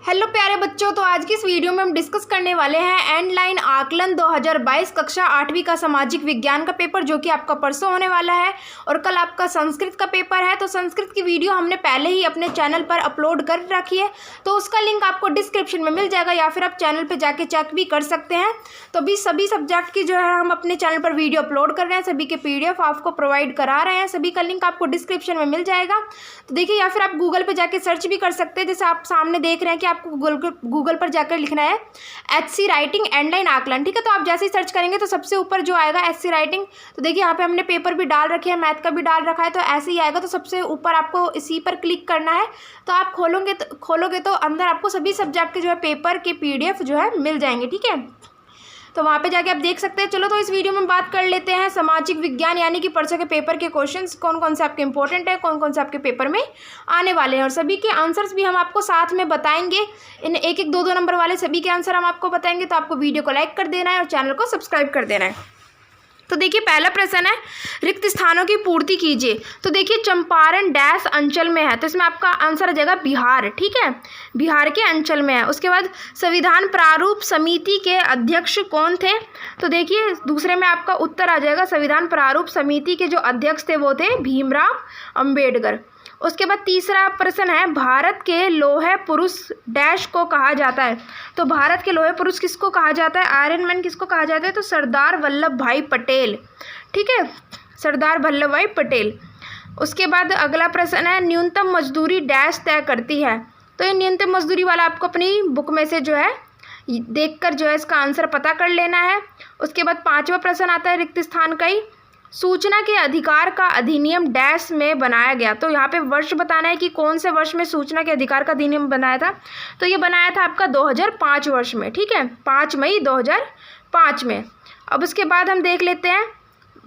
Hello प्यारे बच्चों, तो आज की इस वीडियो में हम डिस्कस करने वाले हैं एंड लाइन आकलन 2022 कक्षा 8वीं का सामाजिक विज्ञान का पेपर, जो कि आपका परसों होने वाला है। और कल आपका संस्कृत का पेपर है। तो संस्कृत की वीडियो हमने पहले ही अपने चैनल पर अपलोड कर रखी है, तो उसका लिंक आपको डिस्क्रिप्शन में मिल जाएगा, या फिर आप चैनल पर जाके चेक भी कर सकते हैं। तो अभी सभी सब्जेक्ट की जो है हम अपने चैनल पर वीडियो अपलोड कर रहे हैं, सभी के PDF आपको प्रोवाइड करा रहे हैं। सभी का लिंक आपको डिस्क्रिप्शन में मिल जाएगा। तो देखिए, या फिर आप गूगल पर जाके सर्च भी कर सकते हैं, जैसे आप सामने देख रहे हैं कि आपको गूगल पर जाकर लिखना है HC राइटिंग एंड लाइन आकलन। ठीक है, तो आप जैसे ही सर्च करेंगे तो सबसे ऊपर जो आएगा HC राइटिंग। तो देखिए, यहाँ पे हमने पेपर भी डाल रखे हैं, मैथ का भी डाल रखा है, तो ऐसे ही आएगा। तो सबसे ऊपर आपको इसी पर क्लिक करना है। तो आप खोलोगे तो अंदर आपको सभी सब्जेक्ट के जो है पेपर के PDF जो है मिल जाएंगे। ठीक है, तो वहाँ पे जाके आप देख सकते हैं। चलो, तो इस वीडियो में बात कर लेते हैं सामाजिक विज्ञान यानी कि परसों के पेपर के क्वेश्चंस कौन कौन से आपके इंपॉर्टेंट है, कौन कौन से आपके पेपर में आने वाले हैं, और सभी के आंसर्स भी हम आपको साथ में बताएंगे। इन एक एक दो दो नंबर वाले सभी के आंसर हम आपको बताएंगे। तो आपको वीडियो को लाइक कर देना है और चैनल को सब्सक्राइब कर देना है। तो देखिए, पहला प्रश्न है, रिक्त स्थानों की पूर्ति कीजिए। तो देखिए, चंपारण डैश अंचल में है, तो इसमें आपका आंसर आ जाएगा बिहार। ठीक है, बिहार के अंचल में है। उसके बाद संविधान प्रारूप समिति के अध्यक्ष कौन थे? तो देखिए, दूसरे में आपका उत्तर आ जाएगा संविधान प्रारूप समिति के जो अध्यक्ष थे वो थे भीमराव अंबेडकर। उसके बाद तीसरा प्रश्न है, भारत के लोहे पुरुष डैश को कहा जाता है। तो भारत के लोहे पुरुष किसको कहा जाता है? आयरन मैन किसको कहा जाता है? तो सरदार वल्लभ भाई पटेल। ठीक है, सरदार वल्लभ भाई पटेल। उसके बाद अगला प्रश्न है, न्यूनतम मजदूरी डैश तय करती है। तो ये न्यूनतम मजदूरी वाला आपको अपनी बुक में से जो है देखकर जो है इसका आंसर पता कर लेना है। उसके बाद पांचवा प्रश्न आता है रिक्त स्थान का ही, सूचना के अधिकार का अधिनियम डैश में बनाया गया। तो यहाँ पे वर्ष बताना है कि कौन से वर्ष में सूचना के अधिकार का अधिनियम बनाया था। तो ये बनाया था आपका 2005 वर्ष में। ठीक है, 5 मई 2005 में। अब उसके बाद हम देख लेते हैं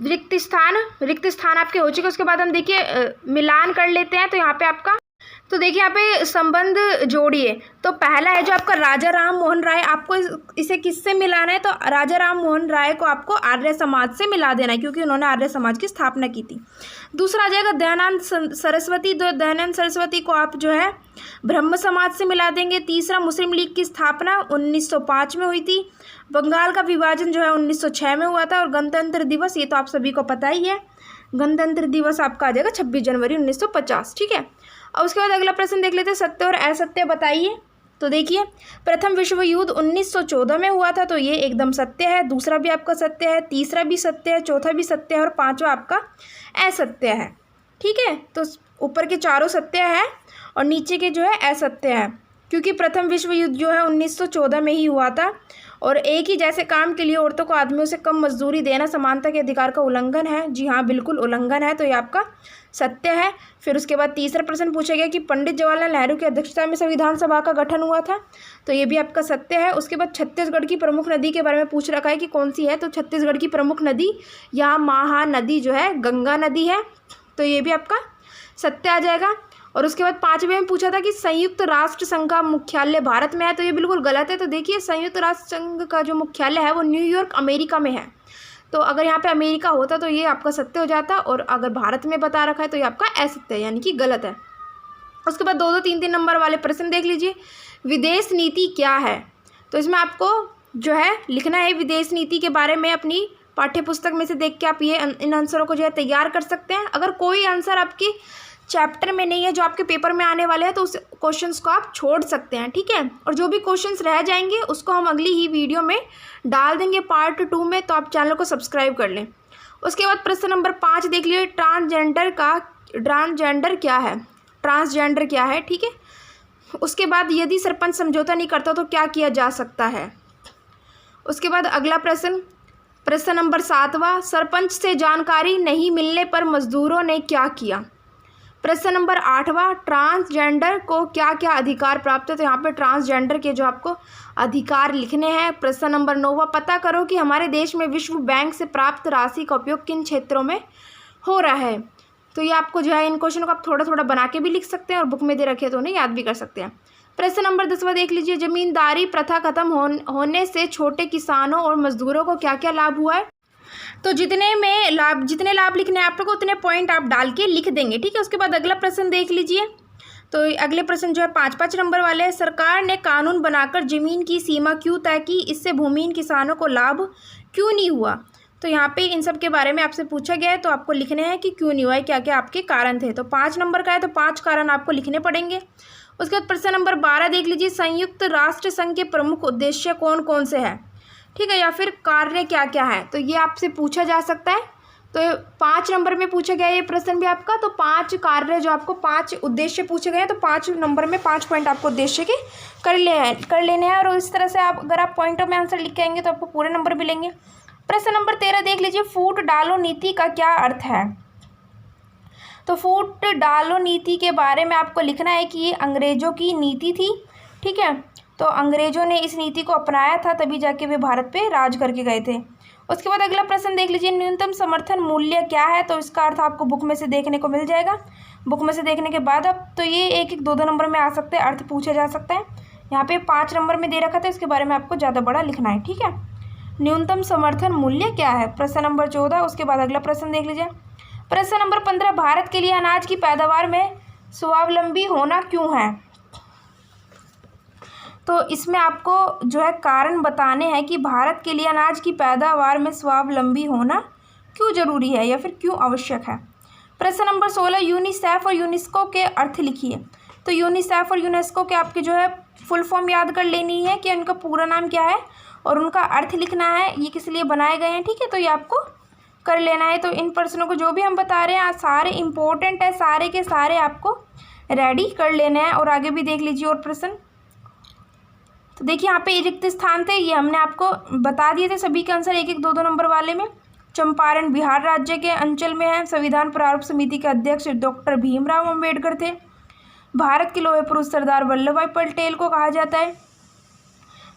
रिक्त स्थान आपके हो चुके। उसके बाद हम देखिए मिलान कर लेते हैं। तो यहाँ पे आपका तो देखिए, यहाँ पे संबंध जोड़िए। तो पहला है जो आपका राजा राम मोहन राय, आपको इसे किससे मिलाना है? तो राजा राम मोहन राय को आपको आर्य समाज से मिला देना है, क्योंकि उन्होंने आर्य समाज की स्थापना की थी। दूसरा आ जाएगा दयानंद सरस्वती। तो दयानंद सरस्वती को आप जो है ब्रह्म समाज से मिला देंगे। तीसरा, मुस्लिम लीग की स्थापना 1905 में हुई थी। बंगाल का विभाजन जो है 1906 में हुआ था। और गणतंत्र दिवस, ये तो आप सभी को पता ही है, गणतंत्र दिवस आपका आ जाएगा 26 जनवरी 1950। ठीक है, और उसके बाद अगला प्रश्न देख लेते हैं, सत्य और असत्य बताइए। तो देखिए, प्रथम विश्व युद्ध 1914 में हुआ था, तो ये एकदम सत्य है। दूसरा भी आपका सत्य है, तीसरा भी सत्य है, चौथा भी सत्य है, और पांचवा आपका असत्य है। ठीक है, तो ऊपर के चारों सत्य है और नीचे के जो है असत्य है, क्योंकि प्रथम विश्व युद्ध जो है 1914 में ही हुआ था। और एक ही जैसे काम के लिए औरतों को आदमियों से कम मजदूरी देना समानता के अधिकार का उल्लंघन है। जी हाँ, बिल्कुल उल्लंघन है, तो ये आपका सत्य है। फिर उसके बाद तीसरा प्रश्न पूछा गया कि पंडित जवाहरलाल नेहरू की अध्यक्षता में संविधान सभा का गठन हुआ था। तो ये भी आपका सत्य है। उसके बाद छत्तीसगढ़ की प्रमुख नदी के बारे में पूछ रखा है कि कौन सी है। तो छत्तीसगढ़ की प्रमुख नदी यहाँ महानदी जो है गंगा नदी है, तो ये भी आपका सत्य आ जाएगा। और उसके बाद पांचवें में पूछा था कि संयुक्त राष्ट्र संघ का मुख्यालय भारत में है। तो ये बिल्कुल गलत है। तो देखिए, संयुक्त राष्ट्र संघ का जो मुख्यालय है वो न्यूयॉर्क अमेरिका में है। तो अगर यहाँ पे अमेरिका होता तो ये आपका सत्य हो जाता, और अगर भारत में बता रखा है तो ये आपका असत्य है, यानी कि गलत है। उसके बाद 2-2, 3-3 नंबर वाले प्रश्न देख लीजिए। विदेश नीति क्या है? तो इसमें आपको जो है लिखना है विदेश नीति के बारे में। अपनी पाठ्य पुस्तक में से देख के आप ये इन आंसरों को जो है तैयार कर सकते हैं। अगर कोई आंसर आपकी चैप्टर में नहीं है जो आपके पेपर में आने वाले हैं, तो उस क्वेश्चंस को आप छोड़ सकते हैं। ठीक है, और जो भी क्वेश्चंस रह जाएंगे उसको हम अगली ही वीडियो में डाल देंगे पार्ट 2 में, तो आप चैनल को सब्सक्राइब कर लें। उसके बाद प्रश्न नंबर 5 देख लीजिए, ट्रांसजेंडर क्या है? ठीक है, उसके बाद यदि सरपंच समझौता नहीं करता तो क्या किया जा सकता है? उसके बाद अगला प्रश्न नंबर 7वां, सरपंच से जानकारी नहीं मिलने पर मजदूरों ने क्या किया? प्रश्न नंबर 8वां, ट्रांसजेंडर को क्या क्या अधिकार प्राप्त है? तो यहाँ पे ट्रांसजेंडर के जो आपको अधिकार लिखने हैं। प्रश्न नंबर 9वां, पता करो कि हमारे देश में विश्व बैंक से प्राप्त राशि का उपयोग किन क्षेत्रों में हो रहा है? तो ये आपको जो है इन क्वेश्चन को आप थोड़ा थोड़ा बना के भी लिख सकते हैं, और बुक में दे रखे तो उन्हें याद भी कर सकते हैं। प्रश्न नंबर 10वां देख लीजिए, जमींदारी प्रथा खत्म होने से छोटे किसानों और मजदूरों को क्या क्या लाभ हुआ है? तो जितने लाभ लिखने हैं आपको उतने पॉइंट आप डाल के लिख देंगे। ठीक है, उसके बाद अगला प्रश्न देख लीजिए, तो अगले प्रश्न जो है 5-5 नंबर वाले हैं। सरकार ने कानून बनाकर ज़मीन की सीमा क्यों तय की, इससे भूमिहीन किसानों को लाभ क्यों नहीं हुआ। तो यहाँ पे इन सब के बारे में आपसे पूछा गया है, तो आपको लिखने हैं कि क्यों नहीं हुआ है, क्या क्या आपके कारण थे। तो 5 नंबर का है तो 5 कारण आपको लिखने पड़ेंगे। उसके बाद प्रश्न नंबर 12 देख लीजिए, संयुक्त राष्ट्र संघ के प्रमुख उद्देश्य कौन कौन से हैं, ठीक है, या फिर कार्य क्या क्या है, तो ये आपसे पूछा जा सकता है। तो 5 नंबर में पूछा गया ये प्रश्न भी आपका। तो 5 कार्य जो आपको 5 उद्देश्य पूछे गए हैं, तो 5 नंबर में 5 पॉइंट आपको उद्देश्य के कर लेने हैं। और इस तरह से आप अगर आप पॉइंटों में आंसर लिख के आएंगे तो आपको पूरे नंबर मिलेंगे। प्रश्न नंबर 13 देख लीजिए, फूट डालो नीति का क्या अर्थ है। तो फूट डालो नीति के बारे में आपको लिखना है कि ये अंग्रेजों की नीति थी, ठीक है। तो अंग्रेजों ने इस नीति को अपनाया था, तभी जाके वे भारत पे राज करके गए थे। उसके बाद अगला प्रश्न देख लीजिए, न्यूनतम समर्थन मूल्य क्या है। तो इसका अर्थ आपको बुक में से देखने को मिल जाएगा। बुक में से देखने के बाद अब तो ये 1-1, 2-2 नंबर में आ सकते हैं, अर्थ पूछे जा सकता है। यहाँ पे 5 नंबर में दे रखा था, इसके बारे में आपको ज़्यादा बड़ा लिखना है, ठीक है। न्यूनतम समर्थन मूल्य क्या है, प्रश्न नंबर 14। उसके बाद अगला प्रश्न देख लीजिए, प्रश्न नंबर 15, भारत के लिए अनाज की पैदावार में स्वावलंबी होना क्यों है। तो इसमें आपको जो है कारण बताने हैं कि भारत के लिए अनाज की पैदावार में स्वावलंबी होना क्यों जरूरी है या फिर क्यों आवश्यक है। प्रश्न नंबर 16, यूनिसेफ और यूनेस्को के अर्थ लिखिए। तो यूनिसेफ और यूनेस्को के आपके जो है फुल फॉर्म याद कर लेनी है कि उनका पूरा नाम क्या है और उनका अर्थ लिखना है, ये किस लिए बनाए गए हैं, ठीक है। तो ये आपको कर लेना है। तो इन प्रश्नों को जो भी हम बता रहे हैं सारे इंपॉर्टेंट है, सारे के सारे आपको रेडी कर लेने हैं। और आगे भी देख लीजिए और प्रश्न। तो देखिए यहाँ पे रिक्त स्थान थे, ये हमने आपको बता दिए थे सभी के आंसर 1-1, 2-2 नंबर वाले में। चंपारण बिहार राज्य के अंचल में है। संविधान प्रारूप समिति के अध्यक्ष डॉक्टर भीमराव अंबेडकर थे। भारत के लौह पुरुष सरदार वल्लभ भाई पटेल को कहा जाता है।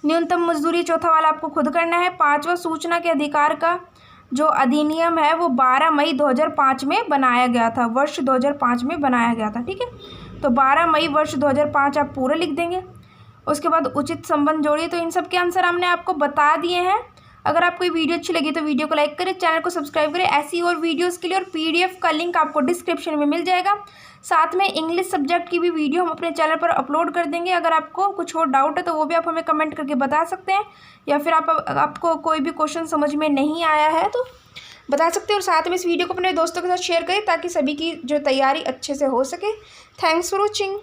न्यूनतम मजदूरी, चौथा वाला आपको खुद करना है। 5वां, सूचना के अधिकार का जो अधिनियम है वो 12 मई 2005 में बनाया गया था, वर्ष 2005 में बनाया गया था, ठीक है। तो 12 मई वर्ष 2005 आप पूरा लिख देंगे। उसके बाद उचित संबंध जोड़िए। तो इन सब के आंसर हमने आपको बता दिए हैं। अगर आपको ये वीडियो अच्छी लगी तो वीडियो को लाइक करें, चैनल को सब्सक्राइब करें ऐसी और वीडियोस के लिए। और पीडीएफ का लिंक आपको डिस्क्रिप्शन में मिल जाएगा। साथ में इंग्लिश सब्जेक्ट की भी वीडियो हम अपने चैनल पर अपलोड कर देंगे। अगर आपको कुछ और डाउट है तो वो भी आप हमें कमेंट करके बता सकते हैं, या फिर आपको कोई भी क्वेश्चन समझ में नहीं आया है तो बता सकते हैं। और साथ में इस वीडियो को अपने दोस्तों के साथ शेयर करें ताकि सभी की जो तैयारी अच्छे से हो सके। Thanks for watching.